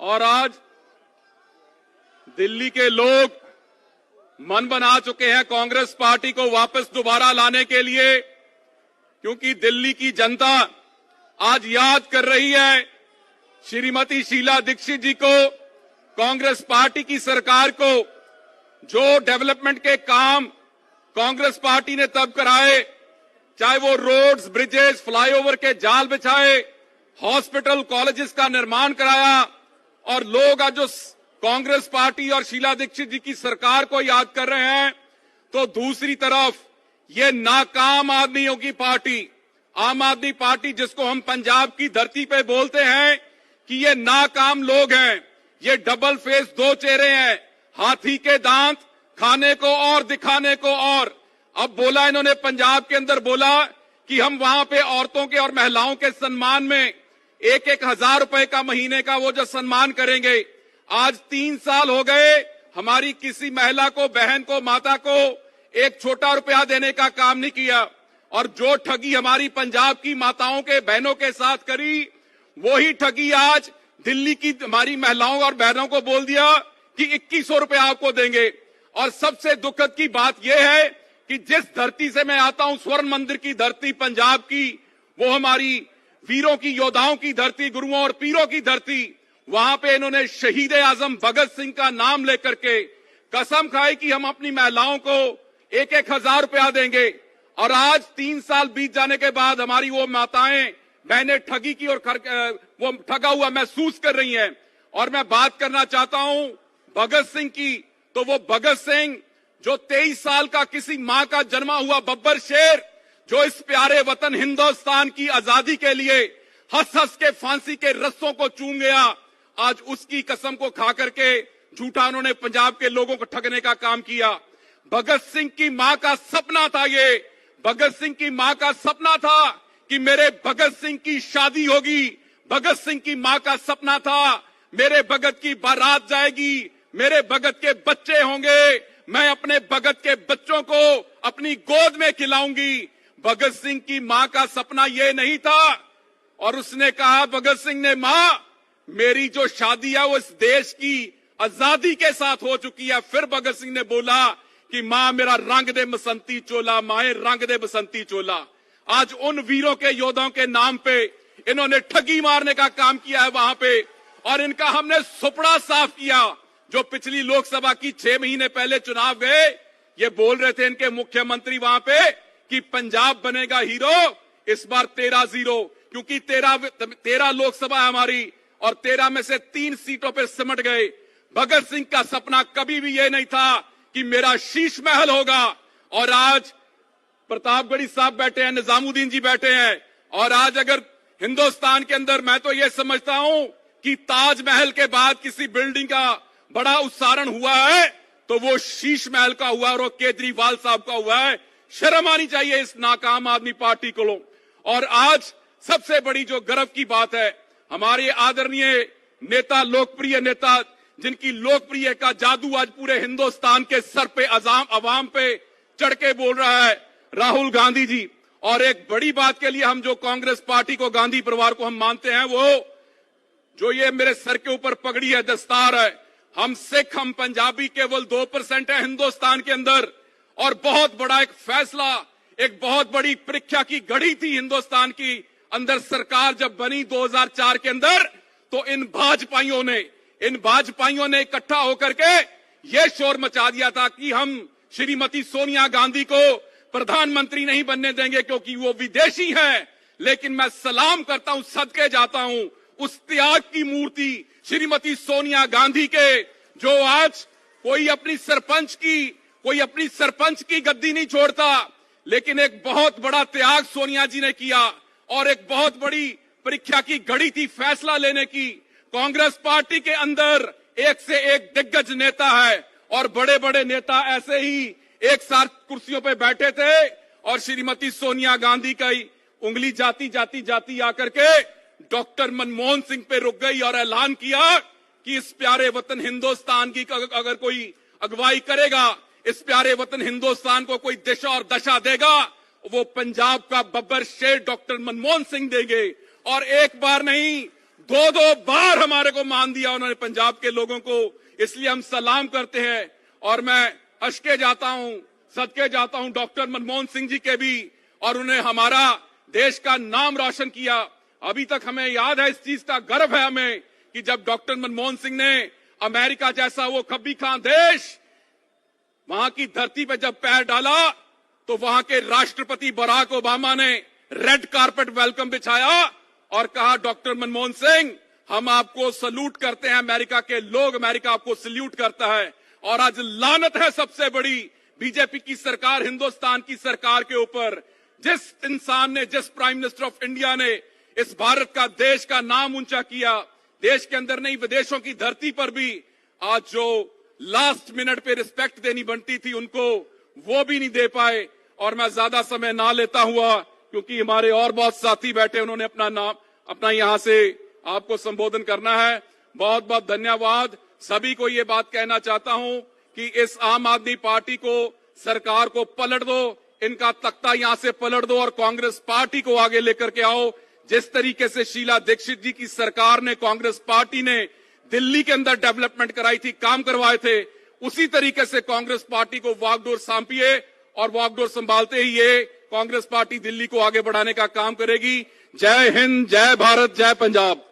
और आज दिल्ली के लोग मन बना चुके हैं कांग्रेस पार्टी को वापस दोबारा लाने के लिए, क्योंकि दिल्ली की जनता आज याद कर रही है श्रीमती शीला दीक्षित जी को, कांग्रेस पार्टी की सरकार को। जो डेवलपमेंट के काम कांग्रेस पार्टी ने तब कराए, चाहे वो रोड्स, ब्रिजेस, फ्लाईओवर के जाल बिछाए, हॉस्पिटल, कॉलेजेस का निर्माण कराया, और लोग आज जो कांग्रेस पार्टी और शीला दीक्षित जी की सरकार को याद कर रहे हैं, तो दूसरी तरफ ये नाकाम आदमियों की पार्टी, आम आदमी पार्टी, जिसको हम पंजाब की धरती पे बोलते हैं कि ये नाकाम लोग हैं, ये डबल फेस, दो चेहरे हैं, हाथी के दांत, खाने को और दिखाने को और। अब बोला इन्होंने पंजाब के अंदर बोला कि हम वहां पे औरतों के और महिलाओं के सम्मान में 1-1 हजार रुपए का महीने का वो जो सम्मान करेंगे। आज 3 साल हो गए, हमारी किसी महिला को, बहन को, माता को एक छोटा रुपया देने का काम नहीं किया। और जो ठगी हमारी पंजाब की माताओं के, बहनों के साथ करी, वही ठगी आज दिल्ली की हमारी महिलाओं और बहनों को बोल दिया कि 2100 रुपया आपको देंगे। और सबसे दुखद की बात यह है कि जिस धरती से मैं आता हूं, स्वर्ण मंदिर की धरती पंजाब की, वो हमारी वीरों की, योद्धाओं की धरती, गुरुओं और पीरों की धरती, वहां पे इन्होंने शहीद आजम भगत सिंह का नाम लेकर के कसम खाई कि हम अपनी महिलाओं को 1-1 हजार रुपया देंगे। और आज 3 साल बीत जाने के बाद हमारी वो माताएं, बहनें ठगी की और वो ठगा हुआ महसूस कर रही हैं। और मैं बात करना चाहता हूं भगत सिंह की, तो वो भगत सिंह जो 23 साल का किसी मां का जन्मा हुआ बब्बर शेर, जो इस प्यारे वतन हिंदुस्तान की आजादी के लिए हंस हंस के फांसी के रस्सों को चूम गया, आज उसकी कसम को खा करके झूठा उन्होंने पंजाब के लोगों को ठगने का काम किया। भगत सिंह की मां का सपना था ये, भगत सिंह की मां का सपना था कि मेरे भगत सिंह की शादी होगी। भगत सिंह की मां का सपना था मेरे भगत की बारात जाएगी, मेरे भगत के बच्चे होंगे, मैं अपने भगत के बच्चों को अपनी गोद में खिलाऊंगी। भगत सिंह की मां का सपना यह नहीं था। और उसने कहा, भगत सिंह ने, मां मेरी जो शादी है वो इस देश की आजादी के साथ हो चुकी है। फिर भगत सिंह ने बोला कि मां मेरा रंग दे बसंती चोला, माए रंग दे बसंती चोला। आज उन वीरों के, योद्धाओं के नाम पे इन्होंने ठगी मारने का काम किया है वहां पे। और इनका हमने सुपड़ा साफ किया। जो पिछली लोकसभा की 6 महीने पहले चुनाव गए, ये बोल रहे थे इनके मुख्यमंत्री वहां पे कि पंजाब बनेगा हीरो, इस बार 13-0, क्योंकि 13 लोकसभा है हमारी और 13 में से 3 सीटों पर सिमट गए। भगत सिंह का सपना कभी भी ये नहीं था कि मेरा शीश महल होगा। और आज प्रतापगढ़ी साहब बैठे हैं, निजामुद्दीन जी बैठे हैं, और आज अगर हिंदुस्तान के अंदर, मैं तो ये समझता हूं कि ताजमहल के बाद किसी बिल्डिंग का बड़ा उच्चारण हुआ है तो वो शीश महल का हुआ और वो केजरीवाल साहब का हुआ है। शर्म आनी चाहिए इस नाकाम आदमी पार्टी को। और आज सबसे बड़ी जो गर्व की बात है, हमारे आदरणीय नेता, लोकप्रिय नेता, जिनकी लोकप्रिय का जादू आज पूरे हिंदुस्तान के सर पे, अवाम पे चढ़ के बोल रहा है, राहुल गांधी जी। और एक बड़ी बात के लिए हम जो कांग्रेस पार्टी को, गांधी परिवार को हम मानते हैं, वो जो ये मेरे सर के ऊपर पगड़ी है, दस्तार है, हम सिख, हम पंजाबी केवल 2% है हिंदुस्तान के अंदर। और बहुत बड़ा एक फैसला, एक बहुत बड़ी परीक्षा की घड़ी थी हिंदुस्तान की अंदर सरकार जब बनी 2004 के अंदर, तो इन भाजपाइयों ने इकट्ठा होकर के ये शोर मचा दिया था कि हम श्रीमती सोनिया गांधी को प्रधानमंत्री नहीं बनने देंगे क्योंकि वो विदेशी हैं। लेकिन मैं सलाम करता हूं, सदके जाता हूं उस त्याग की मूर्ति श्रीमती सोनिया गांधी के, जो आज कोई अपनी सरपंच की गद्दी नहीं छोड़ता, लेकिन एक बहुत बड़ा त्याग सोनिया जी ने किया। और एक बहुत बड़ी परीक्षा की घड़ी थी फैसला लेने की। कांग्रेस पार्टी के अंदर एक से एक दिग्गज नेता है और बड़े बड़े नेता ऐसे ही एक साथ कुर्सियों पे बैठे थे और श्रीमती सोनिया गांधी का उंगली जाती आकर के डॉक्टर मनमोहन सिंह पे रुक गई और ऐलान किया कि इस प्यारे वतन हिंदुस्तान की अगर कोई अगुवाई करेगा, इस प्यारे वतन हिंदुस्तान को कोई दिशा और दशा देगा, वो पंजाब का बब्बर शेर डॉक्टर मनमोहन सिंह देंगे। और एक बार नहीं, दो बार हमारे को मान दिया उन्होंने पंजाब के लोगों को, इसलिए हम सलाम करते हैं। और मैं अशके जाता हूं, सदके जाता हूं डॉक्टर मनमोहन सिंह जी के भी, और उन्हें हमारा देश का नाम रोशन किया। अभी तक हमें याद है, इस चीज का गर्व है हमें कि जब डॉक्टर मनमोहन सिंह ने अमेरिका जैसा वो खब्बी खां देश, वहां की धरती पे जब पैर डाला तो वहां के राष्ट्रपति बराक ओबामा ने रेड कारपेट वेलकम बिछाया और कहा, डॉक्टर मनमोहन सिंह हम आपको सल्यूट करते हैं, अमेरिका के लोग, अमेरिका आपको सल्यूट करता है। और आज लानत है सबसे बड़ी बीजेपी की सरकार, हिंदुस्तान की सरकार के ऊपर, जिस इंसान ने, जिस प्राइम मिनिस्टर ऑफ इंडिया ने इस भारत का, देश का नाम ऊंचा किया, देश के अंदर नहीं विदेशों की धरती पर भी, आज जो लास्ट मिनट पे रिस्पेक्ट देनी बनती थी उनको, वो भी नहीं दे पाए। और मैं ज्यादा समय ना लेता हुआ, क्योंकि हमारे और बहुत साथी बैठे, उन्होंने अपना यहां से आपको संबोधन करना है। बहुत बहुत धन्यवाद। सभी को ये बात कहना चाहता हूं कि इस आम आदमी पार्टी को, सरकार को पलट दो, इनका तख्ता यहां से पलट दो और कांग्रेस पार्टी को आगे लेकर के आओ। जिस तरीके से शीला दीक्षित जी की सरकार ने, कांग्रेस पार्टी ने दिल्ली के अंदर डेवलपमेंट कराई थी, काम करवाए थे, उसी तरीके से कांग्रेस पार्टी को वागडोर सौंपिए और वागडोर संभालते ही ये कांग्रेस पार्टी दिल्ली को आगे बढ़ाने का काम करेगी। जय हिंद, जय भारत, जय पंजाब।